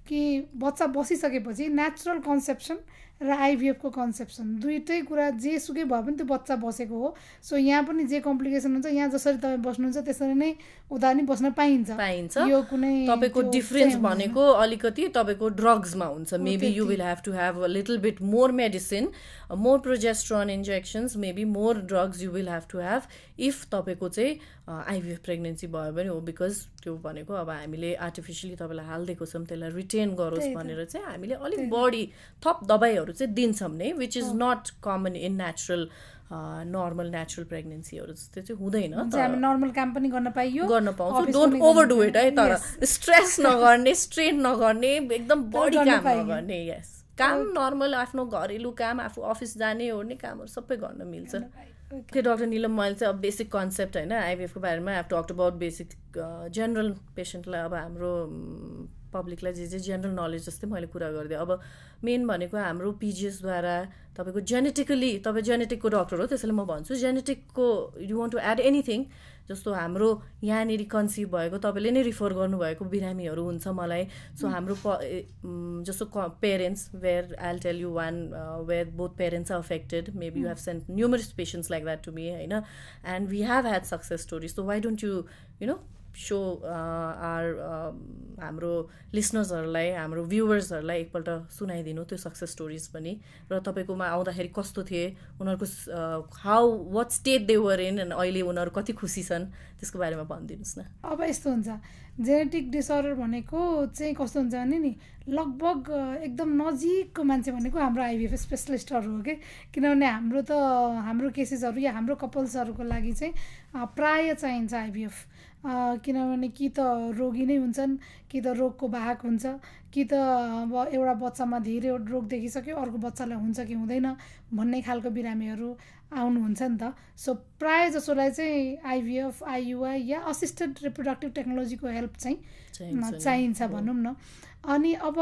कि बच्चा बसिसकेपछि नेचुरल कन्सेप्सन र आइभिएफको कन्सेप्सन दुइटै कुरा जेसुकै भए पनि त्यो बच्चा बसेको हो सो यहाँ पनि जे कम्प्लिकेसन हुन्छ यहाँ जसरी तपाईँ बस्नुहुन्छ त्यसरी नै उता नि बस्न पाइन्छ यो कुनै तपाईँको डिफरेन्स भनेको अलिकति तपाईँको ड्रग्समा हुन्छ maybe you will have to have a little bit more medicine more progesterone injections maybe more drugs you will have to have if तपाईँको चाहिँ आइभिएफ प्रेग्नेन्सी भयो भने हो बिकज त्यो भनेको अब हामीले आर्टिफिसियली तपाईँलाई हालिदिएको छौँ त्यसलाई रिटेन गरोस् भनेर चाहिँ हामीले अलिक बढी थप दबाईहरू चाहिँ दिन्छौँ नै which is not common in natural normal natural प्रेग्नेन्सीहरू जस्तो चाहिँ हुँदैन नर्मल काम पनि गर्न पाउँछ डोन्ट ओभर डु इट है तर स्ट्रेस नगर्ने स्ट्रेन नगर्ने एकदम बढी काम नगर्ने यस काम नर्मल आफ्नो घरेलु काम आफू अफिस जाने ओर्ने कामहरू सबै गर्न मिल्छ त्यो डाक्टर निलम मैले चाहिँ अब बेसिक कन्सेप्ट होइन आइभिएफको बारेमा I have talked about basic general पेसेन्टलाई अब हाम्रो पब्लिकलाई जे जेनरल नलेज जस्तै मैले कुरा गरिदिएँ। अब मेन भनेको हाम्रो पिजिएसद्वारा तपाईँको जेनेटिकली, तपाईँ जेनेटिकको डक्टर हो त्यसैले म भन्छु जेनेटिकको you want to add anything, जस्तो हाम्रो यहाँनिर कन्सिभ भएको तपाईँले नै रिफर गर्नुभएको बिरामीहरू हुन्छ मलाई। सो हाम्रो जस्तो parents where I tell you one where both parents are affected, maybe you have sent numerous patients like that to me होइन, and we have had success stories. So why don't you know so हाम्रो लिसनर्सहरूलाई, हाम्रो भ्युवर्सहरूलाई एकपल्ट सुनाइदिनु त्यो सक्सेस स्टोरिज पनि, र तपाईँकोमा आउँदाखेरि कस्तो थिए, उनीहरूको how what state they were in, and अहिले उनीहरू कति खुसी छन् त्यसको बारेमा भनिदिनुहोस् न। अब यस्तो हुन्छ जेनेटिक डिसअर्डर भनेको चाहिँ कस्तो हुन्छ भने नि लगभग एकदम नजिकको मान्छे भनेको हाम्रो आइभिएफ स्पेसलिस्टहरू हो कि, किनभने हाम्रो केसेसहरू या हाम्रो कपल्सहरूको लागि चाहिँ प्राय चाहिन्छ आइभिएफ, किनभने कि त रोगी नै हुन्छन्, कि त रोगको वाहक हुन्छ, कि त अब एउटा बच्चामा धेरै रोग देखिसक्यो अर्को बच्चालाई हुन्छ कि हुँदैन भन्ने खालको बिरामीहरू आउनुहुन्छ नि त। सो प्राय जसोलाई चाहिँ आइभिएफ, आइयुआई या असिस्टेड रिप्रोडक्टिभ टेक्नोलोजीको हेल्प चाहिँ चाहिन्छ भनौँ न। अनि अब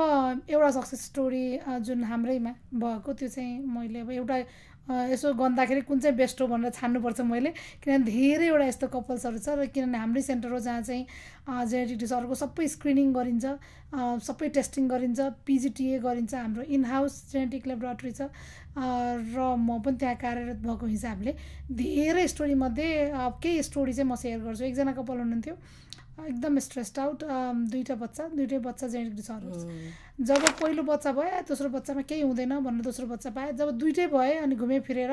एउटा सक्सेस स्टोरी जुन हाम्रैमा भएको त्यो चाहिँ मैले अब एउटा यसो गन्दाखेरि कुन चाहिँ बेस्ट हो भनेर छान्नुपर्छ मैले, किनभने धेरैवटा यस्तो कपल्सहरू छ, र किनभने हाम्रै सेन्टर हो जहाँ चाहिँ जेनेटिक डिसअर्डरको सबै स्क्रिनिङ गरिन्छ, सबै टेस्टिङ गरिन्छ, पिजिटिए गरिन्छ, हाम्रो इन हाउस जेनेटिक ल्याबोरेटरी छ, र म पनि त्यहाँ कार्यरत भएको हिसाबले धेरै स्टोरीमध्ये केही स्टोरी चाहिँ म सेयर गर्छु। एकजना कपल हुनुहुन्थ्यो एकदम स्ट्रेस्ड आउट, दुईटै बच्चा जेनेटिक डिसअर्डर। जब पहिलो बच्चा भयो दोस्रो बच्चामा केही हुँदैन भनेर दोस्रो बच्चा पाएँ, जब दुइटै भयो अनि घुमे फिरेर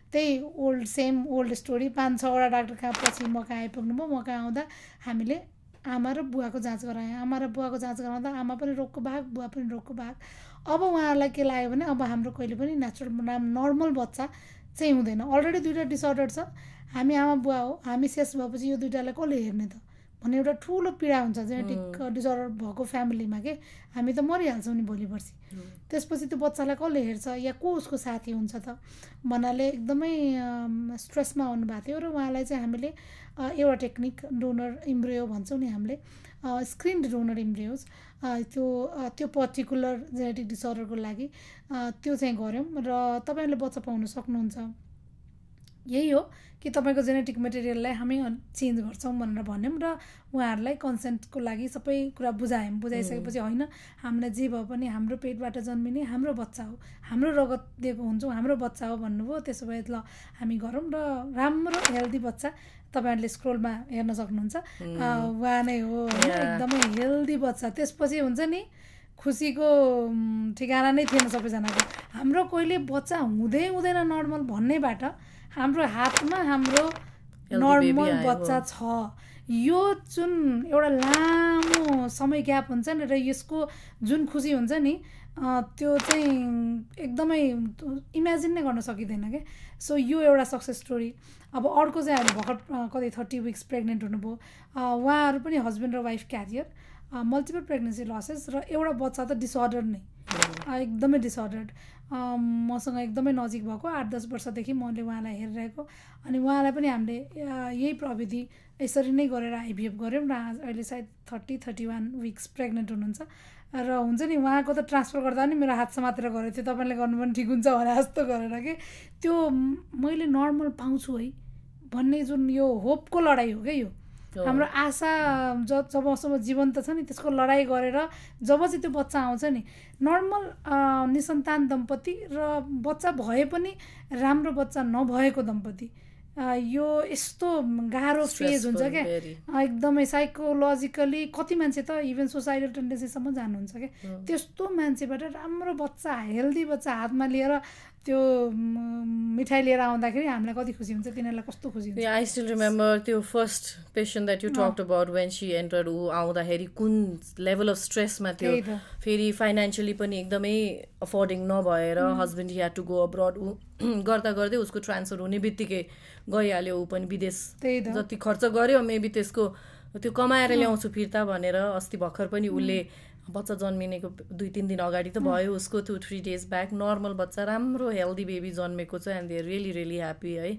त्यही सेम ओल्ड स्टोरी, 5-6वटा डाक्टर कहाँ पछि म कहाँ आइपुग्नु भयो। म कहाँ आउँदा हामीले आमा र बुवाको जाँच गरायौँ, आमा र बुवाको जाँच गराउँदा आमा पनि रोगको भाग बुवा पनि रोगको भाग। अब उहाँहरूलाई के लाग्यो भने अब हाम्रो कहिले पनि नर्मल बच्चा चाहिँ हुँदैन, अलरेडी दुईवटा डिसअर्डर छ, हामी आमा बुवा हो, हामी शेष भएपछि यो दुइटालाई कसले हेर्ने त भन्ने एउटा ठुलो पीडा हुन्छ जेनेटिक डिसअर्डर भएको फ्यामिलीमा के, हामी त मरिहाल्छौँ नि भोलि पर्सि। त्यसपछि त्यो बच्चालाई कसले हेर्छ या को उसको साथी हुन्छ त भन्नाले एकदमै स्ट्रेसमा आउनुभएको थियो। र उहाँलाई चाहिँ हामीले एउटा टेक्निक डोनर इम्ब्रियो भन्छौँ नि हामीले, स्क्रिन्ड डोनर इम्ब्रियोज, त्यो पर्टिकुलर जेनेटिक डिसअर्डरको लागि त्यो चाहिँ गऱ्यौँ, र तपाईँहरूले बच्चा पाउन सक्नुहुन्छ। यही हो कि तपाईँको जेनेटिक मेटेरियललाई हामी चेन्ज गर्छौँ भनेर भन्यौँ, र उहाँहरूलाई कन्सेन्टको लागि सबै कुरा बुझाइसकेपछि होइन हामीलाई जे भए पनि हाम्रो पेटबाट जन्मिने हाम्रो बच्चा हो, हाम्रो रगत दिएको हुन्छौँ, हाम्रो बच्चा हो भन्नुभयो। त्यसो भए ल हामी गरौँ, र राम्रो हेल्दी बच्चा तपाईँहरूले स्क्रोलमा हेर्न सक्नुहुन्छ, उहाँ नै हो एकदमै हेल्दी बच्चा। त्यसपछि हुन्छ नि खुसीको ठिकाना नै थिएन सबैजनाको। हाम्रो कहिले बच्चा हुँदैन नर्मल भन्नेबाट हाम्रो हातमा हाम्रो नर्मल बच्चा छ, यो जुन एउटा लामो समय ग्याप हुन्छ नि, र यसको जुन खुसी हुन्छ नि त्यो चाहिँ एकदमै इमेजिन नै गर्न सकिँदैन क्या। सो यो एउटा सक्सेस स्टोरी। अब अर्को चाहिँ हामी भर्खर कति 30 विक्स प्रेग्नेन्ट हुनुभयो, उहाँहरू पनि हस्बेन्ड र wife career, multiple pregnancy losses, र एउटा बच्चा त डिसअर्डर नै एकदमै डिसअर्डर्ड, मसँग एकदमै नजिक भएको 8-10 वर्षदेखि मैले उहाँलाई हेरिरहेको। अनि उहाँलाई पनि हामीले यही प्रविधि यसरी नै गरेर आइभिएफ गऱ्यौँ, र अहिले सायद 30-31 विक्स प्रेग्नेन्ट हुनुहुन्छ। र हुन्छ नि उहाँको त ट्रान्सफर गर्दा पनि मेरो हात समातेर गरेको थियो, तपाईँले गर्नु पनि ठिक हुन्छ भने जस्तो गरेर कि त्यो मैले नर्मल पाउँछु है भन्ने जुन यो होपको लडाइँ हो क्या, यो हाम्रो आशा जबसम्म जीवन्त छ नि त्यसको लडाइँ गरेर जब चाहिँ त्यो बच्चा आउँछ नि, नर्मल निसन्तान दम्पति र बच्चा भए पनि राम्रो बच्चा नभएको दम्पति, यो यस्तो गाह्रो फेज हुन्छ क्या, एकदमै साइकोलोजिकली कति मान्छे त इभन सुसाइडल टेन्डेन्सीसम्म जानुहुन्छ क्या। त्यस्तो मान्छेबाट राम्रो बच्चा हेल्दी बच्चा हातमा लिएर त्यो मिठाई लिएर आउँदाखेरि हामीलाई कति खुसी हुन्छ, तिनीहरूलाई कस्तो खुसी हुन्छ। आई स्टिल रिमेम्बर त्यो first patient that you talked about when she entered, ऊ आउँदाखेरि कुन लेभल अफ स्ट्रेसमा थियो, फेरि फाइनेन्सियली पनि एकदमै अफोर्डिङ नभएर husband had to go abroad, ऊ गर्दा गर्दै उसको ट्रान्सफर हुने बित्तिकै गइहाल्यो, ऊ पनि विदेश जति खर्च गर्यो मेबी त्यसको त्यो कमाएर ल्याउँछु फिर्ता भनेर। अस्ति भर्खर पनि उसले बच्चा जन्मिनेको 2-3 दिन अगाडि त भयो उसको, 2-3 डेज ब्याक नर्मल बच्चा राम्रो हेल्दी बेबी जन्मेको छ, and they are really happy है।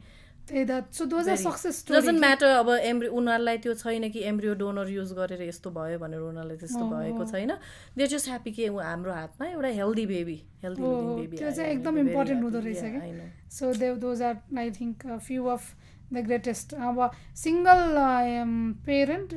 So those are success story doesn't matter अब उनीहरूलाई त्यो छैन कि एम्ब्रियो डोनर युज गरेर यस्तो भयो भनेर उनीहरूलाई त्यस्तो भएको छैन दे जस्ट ह्याप्पी कि हाम्रो हातमा एउटा हेल्दी बेबी त्यो चाहिँ एकदम इम्पोर्टेन्ट हुँदो रहेछ क्या so those are I think few of the greatest अब सिङ्गल पेरेन्ट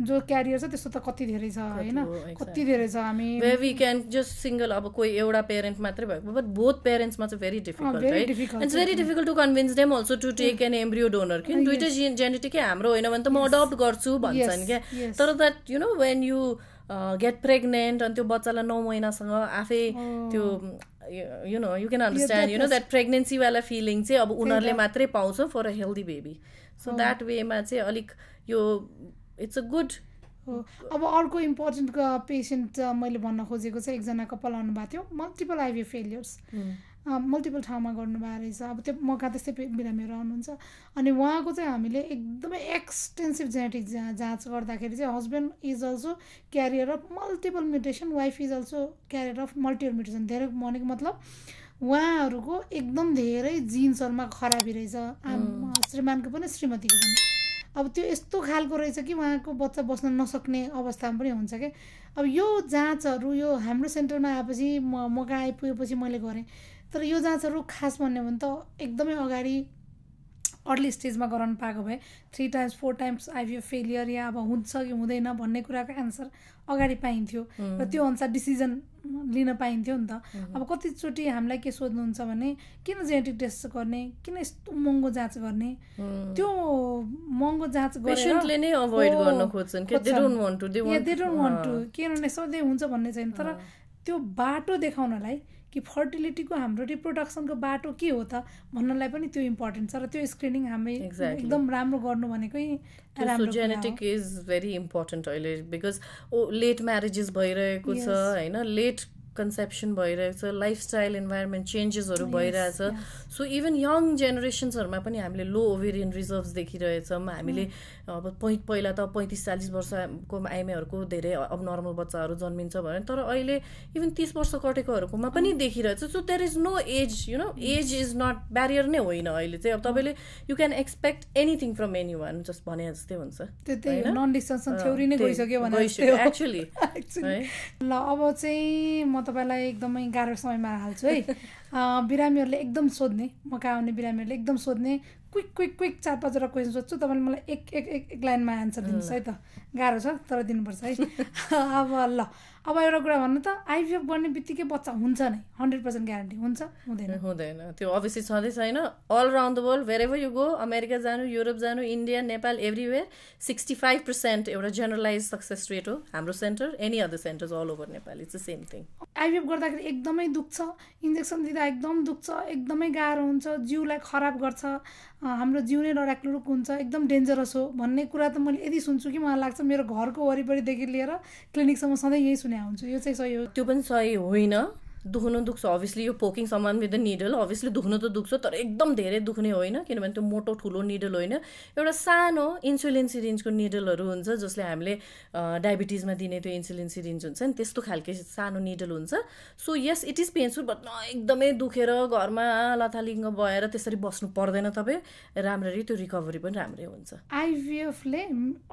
जो क्यारियर छ त्यस्तो त कति धेरै छ होइन कति धेरै छ हामी वी क्यान जस्ट सिङ्गल अब कोही एउटा पेरेन्ट मात्रै भएको बट बोथ पेरेन्ट्समा चाहिँ भेरी डिफिकल्ट है it's very difficult to convince them also to take an embryo donor किन दुइटै जेनेटिकै हाम्रो होइन भने त म अडप्ट गर्छु भन्छन् क्या तर that you know when you get pregnant अनि त्यो बच्चालाई 9 महिनासँग आफै त्यो you know you can understand you know that pregnancy वाला feeling चाहिँ अब उनीहरूले मात्रै पाउँछ for a healthy baby so that way मा चाहिँ अलिक यो it's a good अब अर्को इम्पोर्टेन्ट पेसेन्ट मैले भन्न खोजेको चाहिँ एकजना कपाल आउनु भएको थियो मल्टिपल आइभीएफ फेलियर्स मल्टिपल ठाउँमा गर्नुभएको रहेछ अब त्यो मका त्यस्तै बिरामीहरू आउनुहुन्छ अनि उहाँको चाहिँ हामीले एकदमै एक्सटेन्सिभ जेनेटिक जाँच गर्दाखेरि चाहिँ husband is also career of multiple mutation wife is also career of multiple mutation धेरै भनेको मतलब उहाँहरूको एकदम धेरै जिन्सहरूमा खराबी रहेछ श्रीमानको पनि श्रीमतीको पनि अब त्यो यस्तो खालको रहेछ कि उहाँको बच्चा बस्न नसक्ने अवस्थामा पनि हुन्छ क्या अब यो जाँचहरू यो हाम्रो सेन्टरमा आएपछि म कहाँ आइपुगेपछि मैले गरेँ तर यो जाँचहरू खास भन्यो भने त एकदमै अगाडि अर्ली स्टेजमा गराउनु पाएको भए 3 times 4 times आइभीएफ फेलियर या अब हुन्छ कि हुँदैन भन्ने कुराको एन्सर अगाडि पाइन्थ्यो र त्यो अनुसार डिसिजन लिन पाइन्थ्यो नि त अब कतिचोटि हामीलाई के सोध्नुहुन्छ भने किन जेनेटिक टेस्ट गर्ने किन यस्तो महँगो जाँच गर्ने त्यो महँगो जाँच पेशेन्टले नै अभोइड गर्न खोज्छन् के दे डोन्ट वान्ट टु किनभने सधैँ हुन्छ भन्ने छैन तर त्यो बाटो देखाउनलाई कि फर्टिलिटीको हाम्रो रिप्रोडक्सनको बाटो के हो त भन्नलाई पनि त्यो इम्पोर्टेन्ट छ र त्यो स्क्रिनिङ हामी एकदम राम्रो गर्नु भनेकै जेनेटिक इज भेरी इम्पोर्टेन्ट अहिले बिकज लेट म्यारेजेस भइरहेको छ होइन लेट कन्सेप्सन भइरहेको छ लाइफस्टाइल इन्भाइरोमेन्ट चेन्जेसहरू भइरहेछ सो इभन यङ जेनेरेसन्सहरूमा पनि हामीले लो ओभेरियन रिजर्भ्स देखिरहेछौँ हामीले अब पहिला त 35-40 वर्षको आइमेहरूको धेरै अबनर्मल बच्चाहरू जन्मिन्छ भने तर अहिले इभन 30 वर्ष कटेकोहरूकोमा पनि देखिरहेछ so there is no age you know age is not barrier नै होइन अहिले चाहिँ अब तपाईँले you can expect anything from anyone just भने जस्तै हुन्छ एक्चुअली ल अब चाहिँ म तपाईँलाई एकदमै गाह्रो समयमा हाल्छु है बिरामीहरूले एकदम सोध्ने म कहाँ आउने बिरामीहरूले एकदम सोध्ने क्विक 4-5 क्वेसन सोध्छु तपाईँले मलाई एक लाइनमा एन्सर दिनुहोस् है त गाह्रो छ तर दिनुपर्छ है अब एउटा कुरा भन्नु त आइभीएफ गर्ने बित्तिकै बच्चा हुन्छ नै 100% ग्यारेन्टी हुन्छ हुँदैन त्यो अभियसली छँदै छैन all round the world wherever you go America जानु युरोप जानु इन्डिया नेपाल एभ्रिवेयर 65% एउटा जेनरलाइज सक्सेस रेट हो हाम्रो centre any other centres all over Nepal it's the same thing IVF गर्दाखेरि एकदमै दुख्छ इन्जेक्सन दिँदा एकदम दुख्छ एकदमै गाह्रो हुन्छ जिउलाई खराब गर्छ हाम्रो जिउ नै नराक्लो हुन्छ एकदम डेन्जरस हो भन्ने कुरा त मैले यदि सुन्छु कि मलाई लाग्छ मेरो घरको वरिपरिदेखि लिएर क्लिनिकसम्म सधैँ यही सुने हुन्छ यो चाहिँ सही हो त्यो पनि सही होइन दुख्नु दुख्छ अभियसली यो पोकिङ सामान विथ द निडल अभियसली दुख्नु त दुख्छ तर एकदम धेरै दुख्ने होइन किनभने त्यो मोटो ठुलो निडल होइन एउटा सानो इन्सुलिन सिरिन्जको निडलहरू हुन्छ जसले हामीले डायबिटिजमा दिने त्यो इन्सुलिन सिरिन्ज हुन्छ नि त्यस्तो खालके सानो निडल हुन्छ so yes it is painful but एकदमै दुखेर घरमा लथालिङ्ग भएर त्यसरी बस्नु पर्दैन तपाईँ राम्ररी त्यो रिकभरी पनि राम्रै हुन्छ आइभीएफले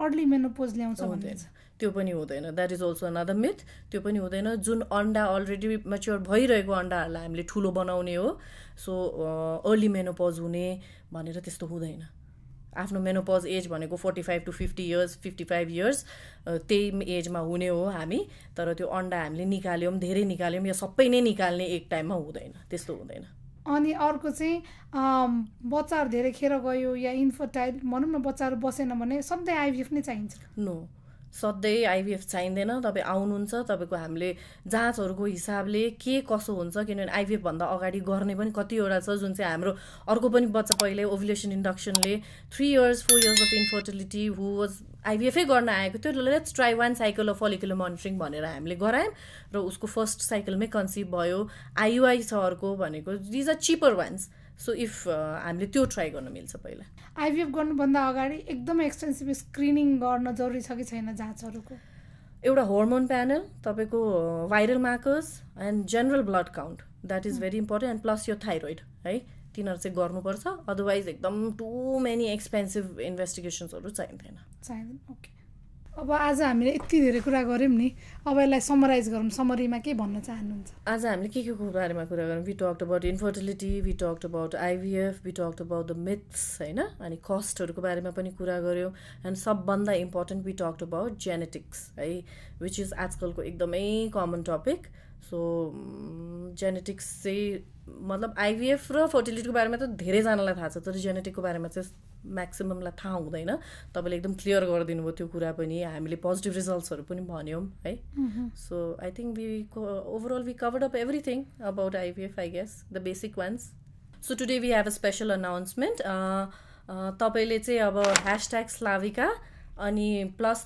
अर्ली मेनोपोज ल्याउँछ भन्छ त्यो पनि हुँदैन that is also another myth त्यो पनि हुँदैन जुन अन्डा अलरेडी मेच्योर भइरहेको अन्डाहरूलाई हामीले ठुलो बनाउने हो सो अर्ली मेनोपज हुने भनेर त्यस्तो हुँदैन आफ्नो मेनोपज एज भनेको 45 to 50 years 55 years त्यही एजमा हुने हो हामी तर त्यो अन्डा हामीले निकाल्यौँ धेरै निकाल्यौँ या सबै नै निकाल्ने एक टाइममा हुँदैन त्यस्तो हुँदैन अनि अर्को चाहिँ बच्चाहरू धेरै खेर गयो या इन्फर्टाइल भनौँ न बच्चाहरू बसेन भने सधैँ आइभीएफ नै चाहिन्छ नो सधैँ आइभीएफ चाहिँदैन तपाईँ आउनुहुन्छ तपाईँको हामीले जाँचहरूको हिसाबले के कसो हुन्छ किनभने आइभीएफ भन्दा अगाडि गर्ने पनि कतिवटा छ जुन चाहिँ हाम्रो अर्को पनि बच्चा पहिले ओभुलेसन इन्डक्सनले 3 years 4 years of infertility who was आइभीएफै गर्न आएको थियो let's try 1 cycle of follicular monitoring भनेर हामीले गरायौँ र उसको फर्स्ट साइकलमै कन्सिभ भयो आइयुआई छ अर्को भनेको these are cheaper ones so if हामीले त्यो ट्राई गर्न मिल्छ पहिला आइभीएफ गर्नुभन्दा अगाडि एकदमै एक्सटेन्सिभ स्क्रिनिङ गर्न जरुरी छ कि छैन जाँचहरूको एउटा होर्मोन प्यानल तपाईँको viral markers and general blood count that is very important and plus यो थाइरोइड है तिनीहरू चाहिँ गर्नुपर्छ अदरवाइज एकदम टु मेनी एक्सपेन्सिभ इन्भेस्टिगेसन्सहरू चाहिँदैन ओके अब आज हामीले यति धेरै कुरा गऱ्यौँ नि अब यसलाई समराइज गरौँ समरीमा के भन्न चाहनुहुन्छ आज हामीले के को बारेमा कुरा गरौँ we talked about infertility we talked about IVF we talked about the myths होइन अनि कस्टहरूको बारेमा पनि कुरा गऱ्यौँ एन्ड सबभन्दा important we talked about genetics है विच इज आजकलको एकदमै कमन टपिक सो जेनेटिक्स चाहिँ मतलब आइभीएफ र फर्टिलिटीको बारेमा त धेरैजनालाई थाहा छ तर जेनेटिकको बारेमा चाहिँ म्याक्सिममलाई थाहा हुँदैन तपाईँले एकदम क्लियर गरिदिनु भयो त्यो कुरा पनि हामीले पोजिटिभ रिजल्ट्सहरू पनि भन्यौँ है so I think we overall we covered up everything about IVF I guess the basic ones so today we have a special announcement तपाईँले चाहिँ अब #स्लाविका अनि प्लस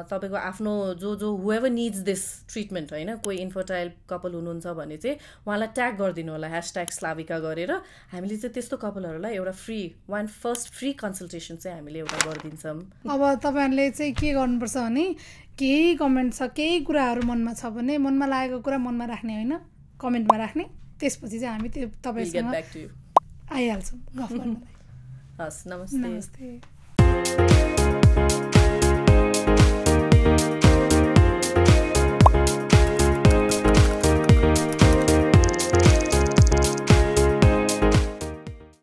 तपाईँको आफ्नो जो हुएभर निड्स दिस ट्रिटमेन्ट होइन कोही इन्फर्टाइल कपल हुनुहुन्छ भने चाहिँ उहाँलाई ट्याग गरिदिनु होला #स्लाविका गरेर हामीले चाहिँ त्यस्तो कपलहरूलाई एउटा फर्स्ट फ्री कन्सल्टेसन चाहिँ हामीले एउटा गरिदिन्छौँ अब तपाईँहरूले चाहिँ के गर्नुपर्छ भने केही कमेन्ट छ केही कुराहरू मनमा छ भने मनमा लागेको कुरा मनमा राख्ने होइन कमेन्टमा राख्ने त्यसपछि चाहिँ हामी त्यो तपाईँसँग आइहाल्छौँ गफ गर्नलाई हस् नमस्ते